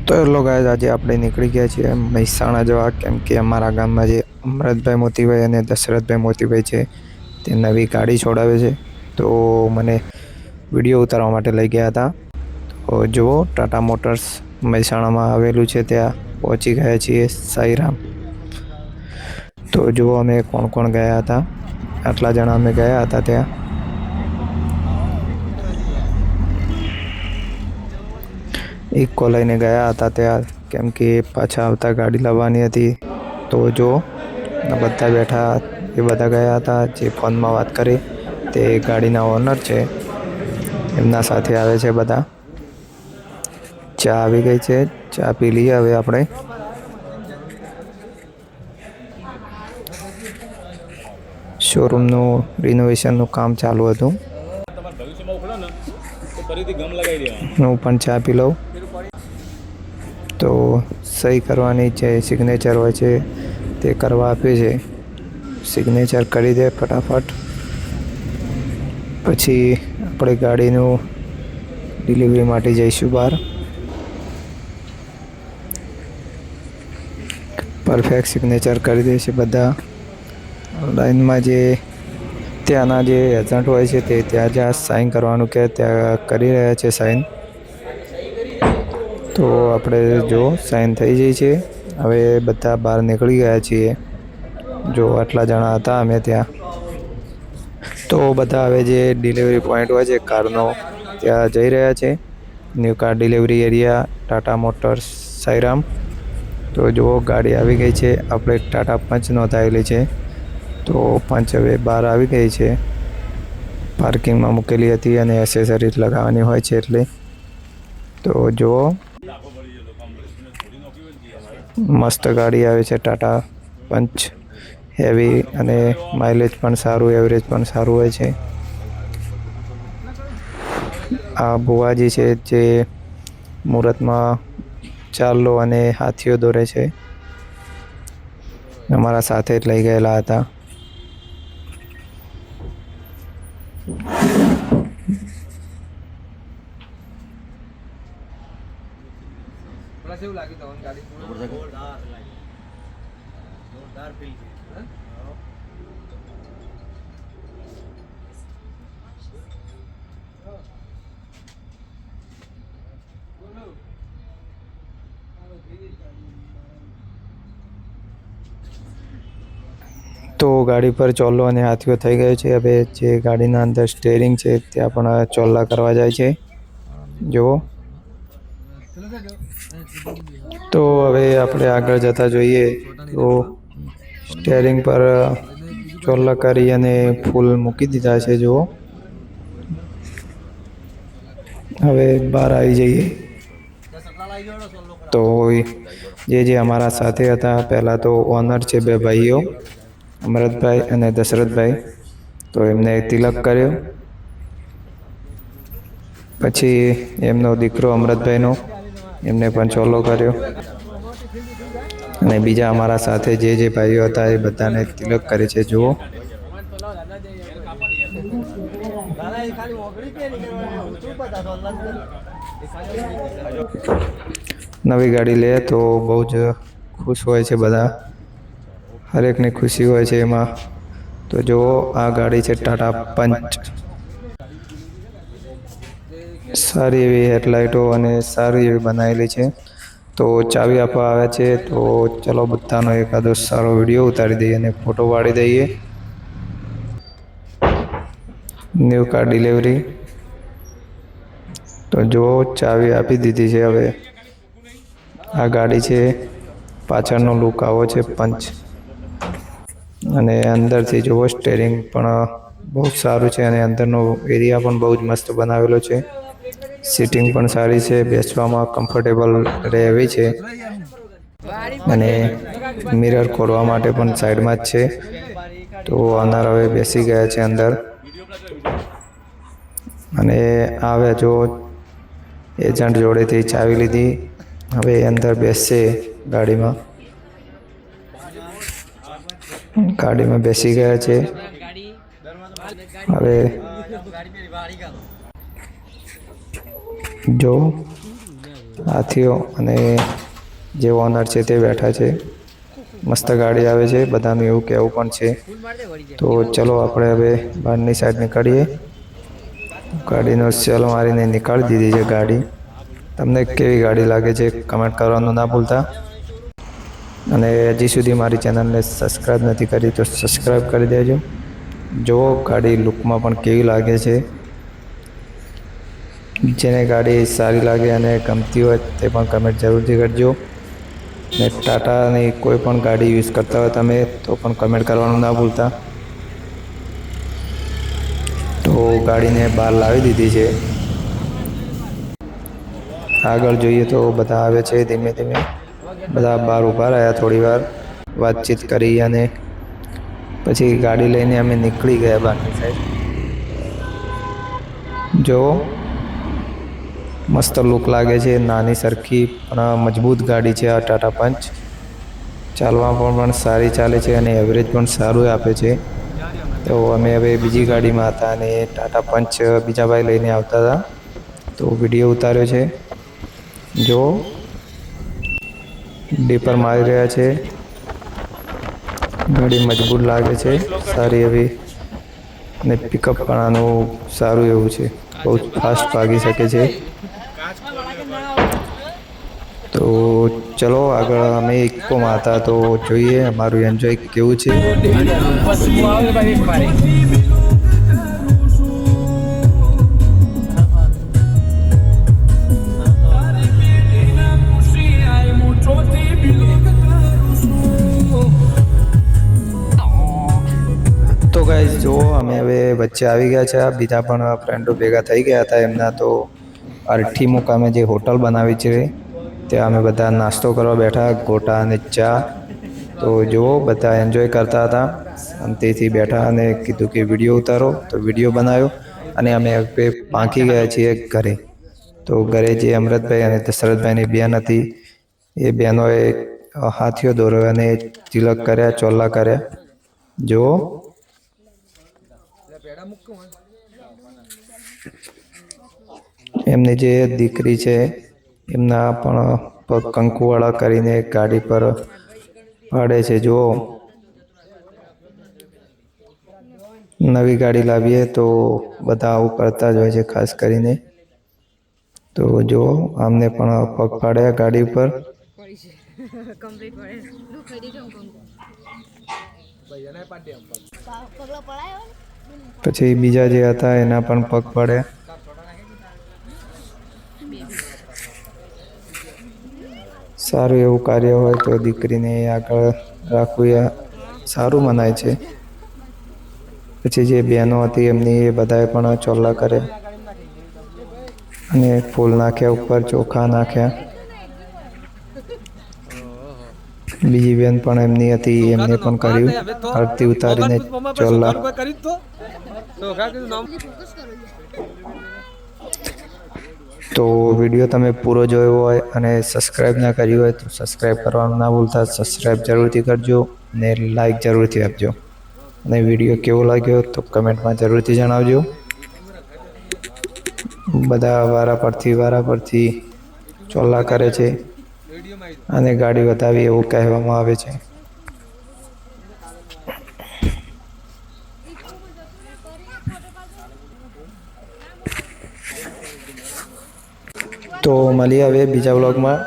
તો hello guys, આજે આપણે નીકળી ગયા છીએ મહેસાણા જવા, કેમ કે અમારા ગામમાં જે અમરતભાઈ મોતીભાઈ અને દશરથભાઈ મોતીભાઈ છે તે નવી ગાડી છોડાવે છે, તો મને વિડીયો ઉતારવા માટે લઈ ગયા હતા. તો જુઓ, ટાટા મોટર્સ મહેસાણામાં આવેલું છે, ત્યાં પહોંચી ગયા છીએ સાઈરામ. તો જુઓ અમે કોણ કોણ ગયા હતા, આટલા જણા અમે ગયા હતા ત્યાં. ઇકો લઈને ગયા હતા ત્યાં, કેમ કે પાછા આવતા ગાડી લાવવાની હતી. તો જો બધા બેઠા, એ બધા ગયા હતા. જે ફોનમાં વાત કરી તે ગાડીના ઓનર છે, એમના સાથે આવે છે બધા. ચા આવી ગઈ છે, ચા પી લઈએ હવે આપણે. શોરૂમનું રિનોવેશનનું કામ ચાલુ હતું. હું પણ ચા પી લઉં. તો સહી કરવાની છે, સિગ્નેચર હોય છે તે કરવા આપે છે. સિગ્નેચર કરી દે ફટાફટ, પછી આપણે ગાડીનું ડિલિવરી માટે જઈશું બહાર. પરફેક્ટ સિગ્નેચર કરી દે છે બધા. લાઈનમાં જે ત્યાંના જે એજન્ટ હોય છે તે ત્યાં જ્યાં સાઇન કરવાનું કે ત્યાં કરી રહ્યા છે સાઇન. તો આપણે જો સાઇન થઈ જાય છે. હવે બધા બહાર નીકળી ગયા છીએ. જો આટલા જણા હતા અમે ત્યાં. તો બધા હવે જે ડિલિવરી પોઈન્ટ હોય છે કારનો, ત્યાં જઈ રહ્યા છે. New car delivery area, Tata motors Sairam. તો જુઓ, ગાડી આવી ગઈ છે. આપણે ટાટા પંચ નોંધાયેલી છે, તો પંચ હવે બહાર આવી ગઈ છે. પાર્કિંગમાં મૂકેલી હતી અને એસેસરીઝ લગાવવાની હોય છે એટલે. તો જુઓ, મસ્ત ગાડી આવે છે ટાટા પંચ. હેવી અને માઇલેજ પણ સારું, એવરેજ પણ સારું હોય છે. આ બુવાજી છે જે મુહૂર્તમાં ચાલો અને હાથીઓ દોરે છે, અમારા સાથે જ લઈ ગયેલા હતા. તો ગાડી પર ચોલ્લો અને હાથીઓ થઈ ગયો છે. હવે જે ગાડીના અંદર સ્ટેરિંગ છે ત્યાં પણ ચોલ્લા કરવા જાય છે. જુઓ, તો હવે આપણે આગળ જતા જોઈએ. તો સ્ટેરિંગ પર ચોલ્લા કરી અને ફૂલ મૂકી દીધા છે. જુઓ, હવે બહાર આવી જઈએ. તો જે અમારા સાથે હતા, પહેલાં તો ઓનર છે બે ભાઈઓ, અમરતભાઈ અને દશરથભાઈ. તો એમને તિલક કર્યો. પછી એમનો દીકરો અમરતભાઈનો, એમને પણ ચોલ્લો કર્યો. અને બીજા અમારા સાથે જે ભાઈઓ હતા એ બધાને તિલક કરે છે. જુઓ, નવી ગાડી લે તો બહુ જ ખુશ હોય છે બધા. હરેકની ખુશી હોય છે એમાં. તો જુઓ, આ ગાડી છે ટાટા પંચ. સારી એવી હેડલાઇટો અને સારી એવી બનાવેલી છે. તો ચાવી આપવા આવ્યા છે. તો ચલો બધાનો એકાદો સારો વિડીયો ઉતારી દઈએ અને ફોટો પાડી દઈએ. New car delivery. તો જુઓ, ચાવી આપી દીધી છે. હવે આ ગાડી છે, પાછળનો લુક આવો છે પંચ. અને અંદરથી જુઓ, સ્ટેરિંગ પણ બહુ જ સારું છે અને અંદરનો એરિયા પણ બહુ જ મસ્ત બનાવેલો છે. સીટિંગ પણ સારી છે, બેસવામાં કમ્ફર્ટેબલ રહે એવી છે. અને મિરર ખોલવા માટે પણ સાઈડમાં જ છે. તો ઓનર હવે બેસી ગયા છે અંદર. અને આવે જો એજન્ટ જોડેથી ચાવી લીધી. હવે અંદર બેસશે ગાડીમાં. ગાડીમાં બેસી ગયા છે. હવે જો હાથીઓ અને જે ઓનર છે તે બેઠા છે. મસ્ત ગાડી આવે છે, બધાનું એવું કહેવું પણ છે. તો ચલો આપણે હવે બહારની સાઈડ નીકળીએ. ગાડીનો સેલ મારીને નીકાળી દીધી છે ગાડી. તમને કેવી ગાડી લાગે છે કમેન્ટ કરવાનું ના ભૂલતા. અને હજી સુધી મારી ચેનલને સબસ્ક્રાઈબ નથી કરી તો સબસ્ક્રાઈબ કરી દેજો. જો ગાડી લુકમાં પણ કેવી લાગે છે. જેને ગાડી સારી લાગે અને ગમતી હોય તે પણ કમેન્ટ જરૂરથી કરજો. ને ટાટાની કોઈ પણ ગાડી યુઝ કરતા હોય તમે તો પણ કમેન્ટ કરવાનું ના ભૂલતા. તો ગાડીને બહાર લાવી દીધી છે. આગળ જોઈએ તો બધા આવે છે ધીમે ધીમે. બધા બહાર ઊભા રહ્યા થોડી વાર વાતચીત કરી અને પછી ગાડી લઈને અમે નીકળી ગયા બહારની સાઈડ. જો મસ્ત લુક લાગે છે, નાની સરખી પણ મજબૂત ગાડી છે આ ટાટા પંચ. ચાલવામાં પણ સારી ચાલે છે અને એવરેજ પણ સારું આપે છે. તો અમે હવે બીજી ગાડીમાં હતા અને ટાટા પંચ બીજા ભાઈ લઈને આવતા હતા. તો વિડીયો ઉતાર્યો છે. જો ડીપર મારી રહ્યા છે. ગાડી મજબૂત લાગે છે, સારી એવી. અને પિકઅપ પણ આનું સારું એવું છે, બહુ જ ફાસ્ટ ભાગી શકે છે. તો ચલો આગળ અમે ઇકોમાં હતા તો જોઈએ અમારું એન્જોય કેવું છે. તો ગાઈસ જુઓ અમે હવે વચ્ચે આવી ગયા છે. બીજા પણ ફ્રેન્ડો ભેગા થઈ ગયા હતા એમના. તો અરઠી મુકામે જે હોટલ બનાવી છે ત્યાં અમે બધા નાસ્તો કરવા બેઠા, ગોટા અને ચા. તો જુઓ બધા એન્જોય કરતા હતા, શાંતિથી બેઠા અને કીધું કે વિડીયો ઉતારો તો વિડીયો બનાવ્યો. અને અમે હવે પાંખી ગયા છીએ ઘરે. તો ઘરે જે અમરતભાઈ અને દશરથભાઈની બેન હતી એ બહેનોએ હાથીઓ દોર્યો અને તિલક કર્યા, ચોલ્લા કર્યા. જુઓ એમની જે દીકરી છે એમના પણ પગ કંકુવાળા કરીને ગાડી પર પાડે છે. જુઓ નવી ગાડી લાવીએ તો બધા આવું કરતા જ હોય છે ખાસ કરીને. તો જુઓ આમને પણ પગ પાડ્યા ગાડી ઉપર. પછી બીજા જે હતા એના પણ પગ પાડ્યા. સારું એવું કાર્ય હોય તો દીકરીને આગળ રાખવું એ સારું મનાય છે. પછી જે બહેનો હતી એમની એ બધાએ પણ ચોલ્લા કર્યા અને ફૂલ નાખ્યા, ઉપર ચોખા નાખ્યા. બીજી બેન પણ એમની હતી એમને પણ કર્યું, આરતી ઉતારીને ચોલ્લા. તો વિડીયો તમે પૂરો જોયો હોય અને સબસ્ક્રાઈબ ના કર્યું હોય તો સબસ્ક્રાઈબ કરવાનું ના ભૂલતા. સબસ્ક્રાઈબ જરૂરથી કરજો અને લાઈક જરૂરથી આપજો. અને વિડીયો કેવો લાગ્યો તો કમેન્ટમાં જરૂરથી જણાવજો. બધા વારા પરથી ચોલ્લા કરે છે અને ગાડી વધાવી એવું કહેવામાં આવે છે. તો મળીએ હવે બીજા વ્લોગમાં.